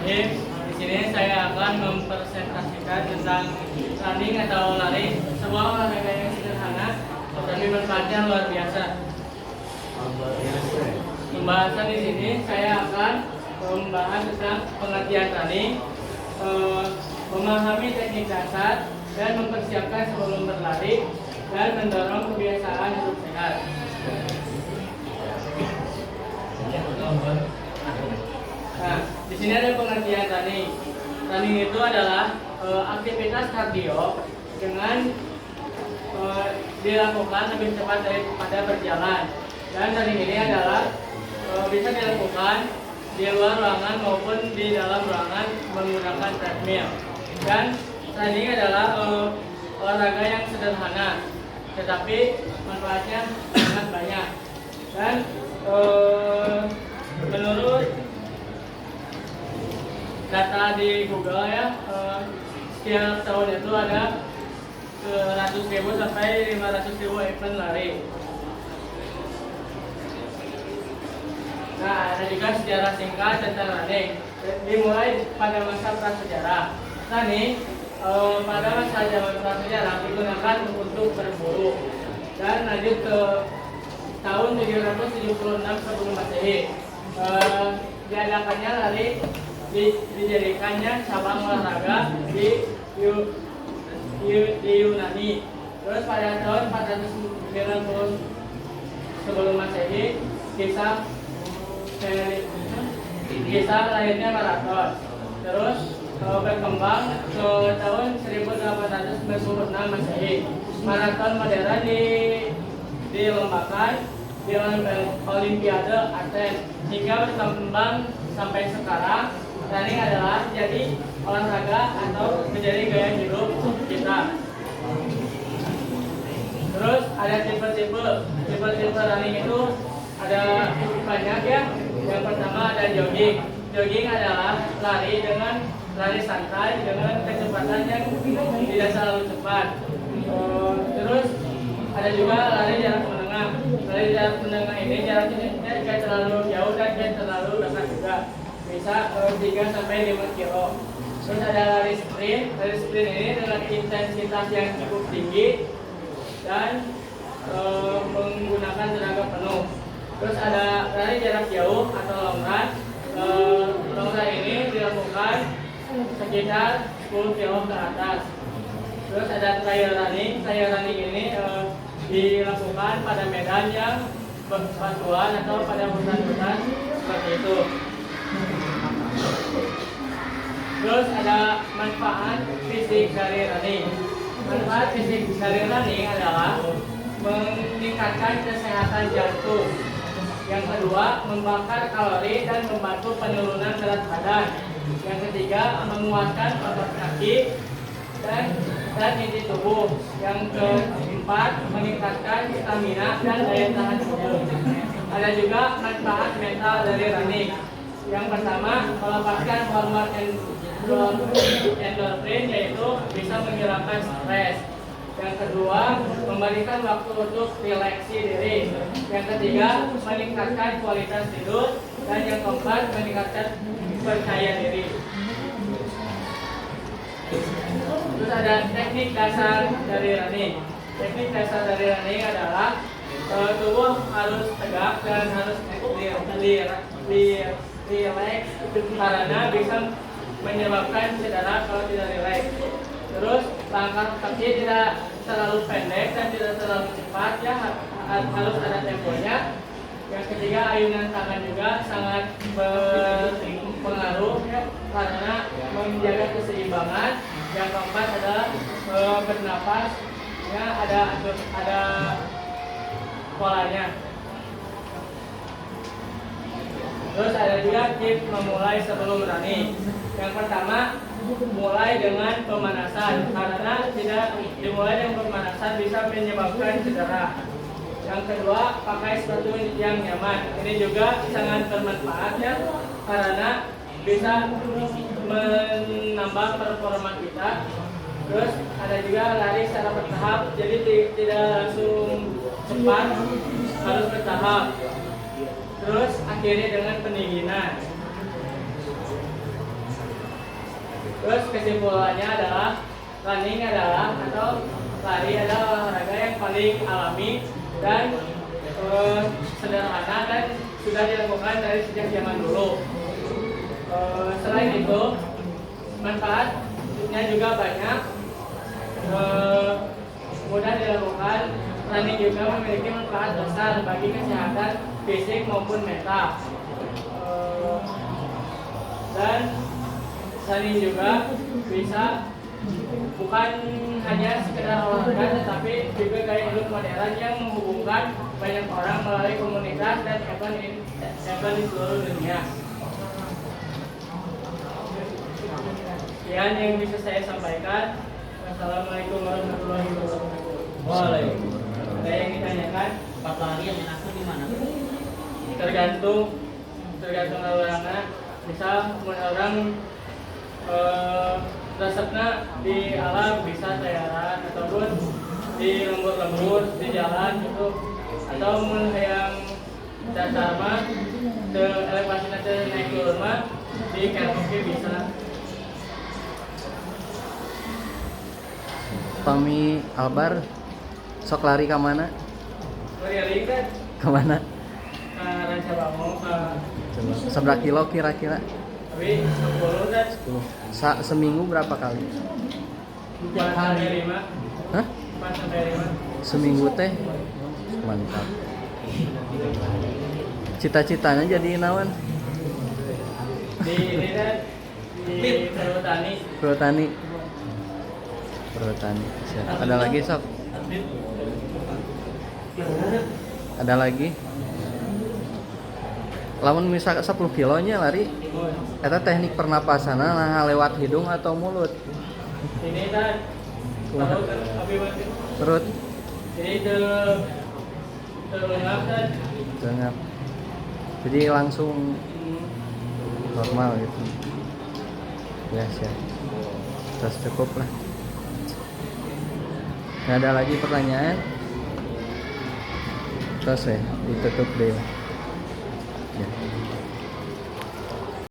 Bismillahirrahmanirrahim. Di sini saya akan mempresentasikan tentang running atau lari, sebuah olahraga yang sederhana tetapi manfaatnya luar biasa. Pembahasan di sini saya akan membahas tentang pengertian running, memahami teknik dasar dan mempersiapkan sebelum berlari, dan mendorong kebiasaan hidup sehat. Nah, di sini ada pengertian running. Running itu adalah aktivitas kardio dengan dilakukan lebih cepat daripada berjalan. Dan running ini adalah bisa dilakukan di luar ruangan maupun di dalam ruangan menggunakan treadmill. Dan running adalah olahraga yang sederhana, tetapi manfaatnya sangat banyak. Dan menurut data di Google ya, setiap tahun itu ada 100.000 sampai 500.000 event lari. Nah, ada juga sejarah singkat tentang running. Dimulai pada masa prasejarah. Running pada masa zaman prasejarah digunakan untuk berburu dan lanjut ke tahun 776 sebelum Masehi. Diadakannya lari, dijadikannya cabang olahraga di Yunani. Terus pada tahun 490 sebelum Masehi kisah lahirnya maraton. Terus berkembang ke tahun 1896 Masehi. Maraton modern dilombakan di Olimpiade Athens hingga berkembang sampai sekarang. Running adalah jadi olahraga atau menjadi gaya hidup kita. Terus ada tipe-tipe running itu ada banyak ya. Yang pertama ada jogging. Jogging adalah lari santai dengan kecepatan yang tidak terlalu cepat. Terus ada juga lari jarak menengah. Lari jarak menengah ini jaraknya tidak terlalu jauh dan tidak terlalu dekat juga. Bisa 3 sampai 5 kilo. Terus ada lari sprint. Lari sprint ini dengan intensitas yang cukup tinggi dan menggunakan tenaga penuh. Terus ada lari jarak jauh atau long run. Long run ini dilakukan sekitar 10 kilo ke atas. Terus ada trail running. Trail running ini dilakukan pada medan yang berbatuan atau pada hutan-hutan seperti itu. Terus ada manfaat fisik dari running. Manfaat fisik dari running adalah meningkatkan kesehatan jantung. Yang kedua, membakar kalori dan membantu penurunan berat badan. Yang ketiga, menguatkan otot kaki dan inti tubuh. Yang keempat, meningkatkan stamina dan daya tahan tubuh. Ada juga manfaat mental dari running. Yang pertama, melepaskan hormon endorfin, yaitu bisa menghilangkan stres. Yang kedua, memberikan waktu untuk rileksi diri. Yang ketiga, meningkatkan kualitas tidur. Dan yang keempat, meningkatkan percaya diri. Terus ada teknik dasar dari running. Teknik dasar dari running adalah tubuh harus tegak dan harus rileks karena bisa menyebabkan cedera kalau tidak rileks. Terus langkah kaki tidak terlalu pendek dan tidak terlalu cepat ya, harus ada temponya. Yang ketiga, ayunan tangan juga sangat berpengaruh ya, karena menjaga keseimbangan. Yang keempat adalah bernapas ya, ada polanya. Terus ada juga tips memulai sebelum running. Yang pertama, mulai dengan pemanasan, karena tidak dimulai dengan pemanasan bisa menyebabkan cedera. Yang kedua, pakai sepatu yang nyaman. Ini juga sangat bermanfaat ya, karena bisa menambah performa kita. Terus ada juga lari secara bertahap, jadi tidak langsung cepat, harus bertahap. Terus akhirnya dengan pendinginan. Terus kesimpulannya adalah running adalah atau lari adalah olahraga yang paling alami dan sederhana dan sudah dilakukan dari sejak zaman dulu. Selain itu, manfaatnya juga banyak. Mudah dilakukan, running juga memiliki manfaat besar bagi kesehatan fisik maupun mental. Dan running juga bisa bukan hanya sekedar olahraga tetapi juga gaya hidup modern yang menghubungkan banyak orang melalui komunitas dan event di seluruh dunia. Sekian yang bisa saya sampaikan. Wassalamualaikum warahmatullahi wabarakatuh. Waalaikumsalam. Ada yang ditanyakan? Tempat lari yang enak di mana? Tergantung orangnya. Misal orang resepnya di alam bisa tearan ataupun di lembur-lembur di jalan gitu, atau yang dasar mah ke elevasi nanti naik turun mah di karaoke bisa. Pami Albar sok lari ke mana? Lari kan Ke mana? ke Ranca Bangong ke Seberapa kilo kira-kira? tapi 10 kan Seminggu berapa kali? 4 sampai 5. Hah? 4 sampai 5. Seminggu teh? Mantap. Cita-citanya jadi naon? Di ini kan di Perhutani. Perhutani. Perhutani. Siap. Ada lagi sok? Ada lagi? Lamun misalkan 10 kilonya lari, eta teknik pernapasan nah lewat hidung atau mulut? Ini kan tahu kan Perut, jadi terlengkap kan. dengar. Jadi langsung normal gitu. Ya siap. Terus cukup lah. Nggak ada lagi pertanyaan? Terus ya, ditutup deh. Ya.